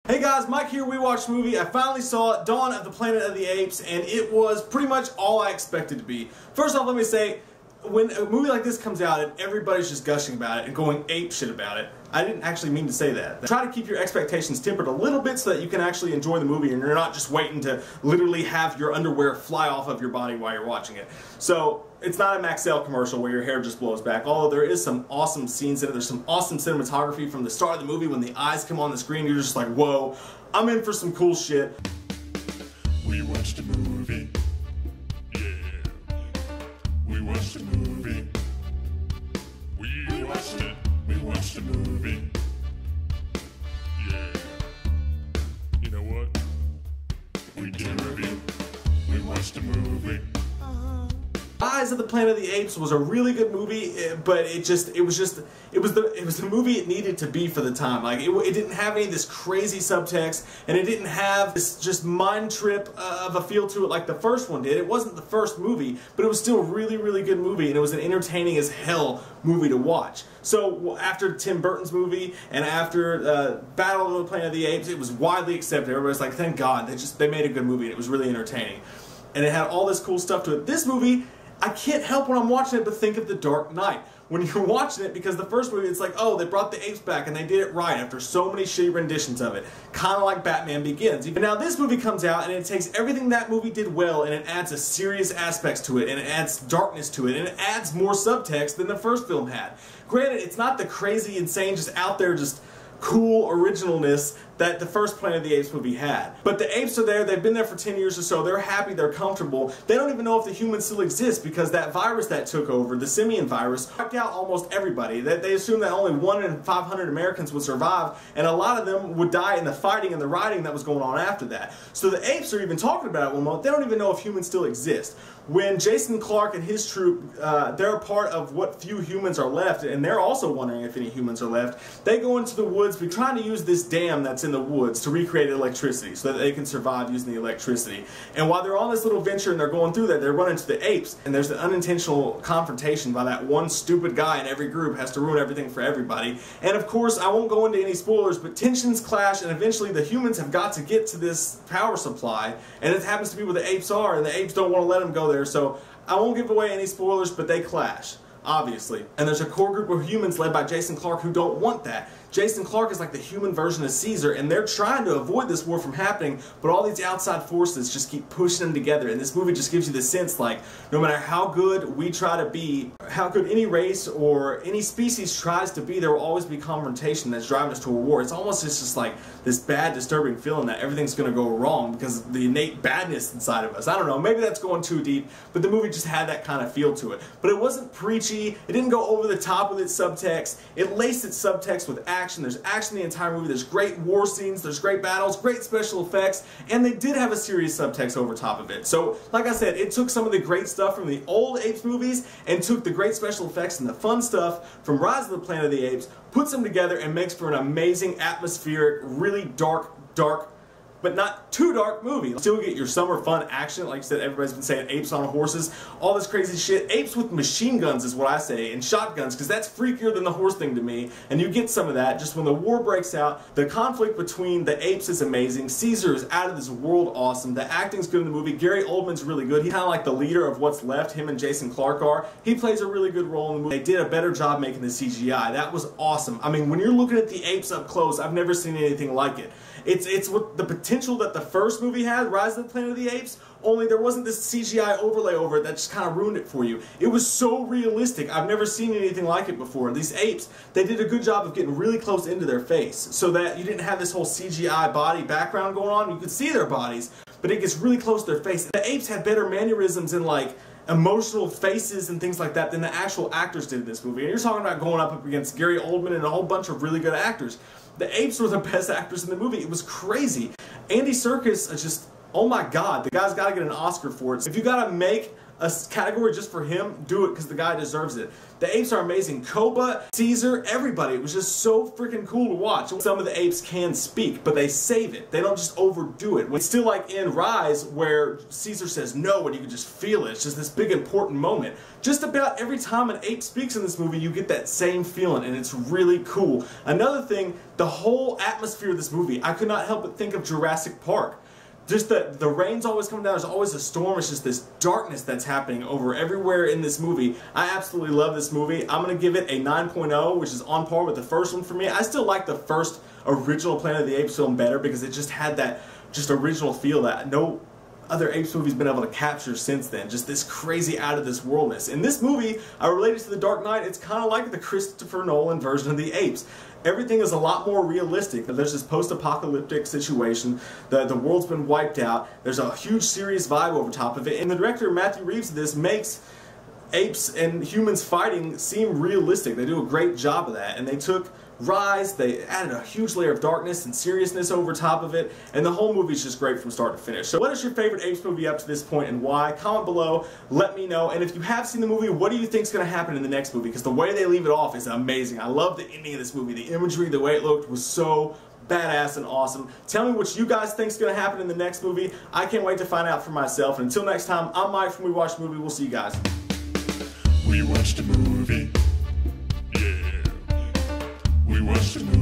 Hey guys, Mike here, WeWatchedaMovie. I finally saw Dawn of the Planet of the Apes, and it was pretty much all I expected to be. First off, let me say, when a movie like this comes out and everybody's just gushing about it and going ape shit about it, I didn't actually mean to say that. Try to keep your expectations tempered a little bit so that you can actually enjoy the movie and you're not just waiting to literally have your underwear fly off of your body while you're watching it. So, it's not a Maxell commercial where your hair just blows back, although there is some awesome scenes in it. There's some awesome cinematography from the start of the movie. When the eyes come on the screen, you're just like, whoa, I'm in for some cool shit. We watched a movie. Yeah. We watched a movie. We watched it. We watched a movie. Yeah. You know what? We did a review. We watched a movie. Eyes of the Planet of the Apes was a really good movie, but it was the movie it needed to be for the time. Like it didn't have any of this crazy subtext, and it didn't have this just mind trip of a feel to it like the first one did. It wasn't the first movie, but it was still a really, really good movie, and it was an entertaining as hell movie to watch. So after Tim Burton's movie and after Battle of the Planet of the Apes, it was widely accepted. Everybody's like, thank God, they made a good movie, and it was really entertaining, and it had all this cool stuff to it. This movie, I can't help when I'm watching it but think of The Dark Knight. When you're watching it, because the first movie, it's like, oh, they brought the apes back and they did it right after so many shitty renditions of it. Kind of like Batman Begins. And now this movie comes out and it takes everything that movie did well and it adds a serious aspects to it and it adds darkness to it and it adds more subtext than the first film had. Granted, it's not the crazy, insane, just out there, just cool originalness that the first Planet of the Apes movie had. But the apes are there, they've been there for 10 years or so, they're happy, they're comfortable. They don't even know if the humans still exist because that virus that took over, the simian virus, wiped out almost everybody. They assumed that only 1 in 500 Americans would survive, and a lot of them would die in the fighting and the rioting that was going on after that. So the apes are even talking about it one moment, they don't even know if humans still exist. When Jason Clarke and his troop, they're a part of what few humans are left, and they're also wondering if any humans are left, they go into the woods, be trying to use this dam that's in the woods to recreate electricity so that they can survive using the electricity. And while they're on this little venture and they're going through that, they run into the apes, and there's an unintentional confrontation by that one stupid guy in every group has to ruin everything for everybody. And of course, I won't go into any spoilers, but tensions clash, and eventually the humans have got to get to this power supply, and it happens to be where the apes are, and the apes don't want to let them go there. So I won't give away any spoilers, but they clash, obviously. And there's a core group of humans led by Jason Clarke who don't want that. Jason Clarke is like the human version of Caesar, and they're trying to avoid this war from happening, but all these outside forces just keep pushing them together, and this movie just gives you the sense like, no matter how good we try to be, how good any race or any species tries to be, there will always be confrontation that's driving us to a war. It's almost just like this bad, disturbing feeling that everything's going to go wrong because of the innate badness inside of us. I don't know, maybe that's going too deep, but the movie just had that kind of feel to it. But it wasn't preachy, it didn't go over the top with its subtext, it laced its subtext with action. There's action in the entire movie, there's great war scenes, there's great battles, great special effects, and they did have a serious subtext over top of it. So, like I said, it took some of the great stuff from the old Apes movies and took the great special effects and the fun stuff from Rise of the Planet of the Apes, puts them together and makes for an amazing, atmospheric, really dark, but not too dark movie. Still get your summer fun action. Like I said, everybody's been saying apes on horses, all this crazy shit. Apes with machine guns is what I say, and shotguns, because that's freakier than the horse thing to me. And you get some of that just when the war breaks out. The conflict between the apes is amazing. Caesar is out of this world awesome. The acting's good in the movie. Gary Oldman's really good. He's kind of like the leader of what's left, him and Jason Clarke are. He plays a really good role in the movie. They did a better job making the CGI. That was awesome. I mean, when you're looking at the apes up close, I've never seen anything like it. It's what the potential that the first movie had, Rise of the Planet of the Apes, only there wasn't this CGI overlay over it that just kind of ruined it for you. It was so realistic. I've never seen anything like it before. These apes, they did a good job of getting really close into their face so that you didn't have this whole CGI body background going on. You could see their bodies, but it gets really close to their face. The apes had better mannerisms and like emotional faces and things like that than the actual actors did in this movie. And you're talking about going up against Gary Oldman and a whole bunch of really good actors. The apes were the best actors in the movie. It was crazy. Andy Serkis is just, oh my god, the guy's got to get an Oscar for it. If you got to make a category just for him, do it because the guy deserves it. The apes are amazing. Koba, Caesar, everybody. It was just so freaking cool to watch. Some of the apes can speak, but they save it. They don't just overdo it. It's still like in Rise where Caesar says no and you can just feel it. It's just this big important moment. Just about every time an ape speaks in this movie, you get that same feeling, and it's really cool. Another thing, the whole atmosphere of this movie, I could not help but think of Jurassic Park. Just the rain's always coming down, there's always a storm, it's just this darkness that's happening over everywhere in this movie. I absolutely love this movie. I'm going to give it a 9.0, which is on par with the first one for me. I still like the first original Planet of the Apes film better because it just had that just original feel that no other Apes movie's been able to capture since then. Just this crazy out of this worldness. In this movie, I related to The Dark Knight, it's kind of like the Christopher Nolan version of the Apes. Everything is a lot more realistic. There's this post-apocalyptic situation. The world's been wiped out. There's a huge serious vibe over top of it. And the director, Matthew Reeves, of this makes apes and humans fighting seem realistic. They do a great job of that. And they took Rise, they added a huge layer of darkness and seriousness over top of it, and the whole movie's just great from start to finish. So what is your favorite Apes movie up to this point and why? Comment below, let me know, and if you have seen the movie, what do you think is going to happen in the next movie? Because the way they leave it off is amazing. I love the ending of this movie. The imagery, the way it looked was so badass and awesome. Tell me what you guys think is going to happen in the next movie. I can't wait to find out for myself, and until next time, I'm Mike from We Watch the Movie. We'll see you guys. We watched a movie. Yeah. We watched a movie.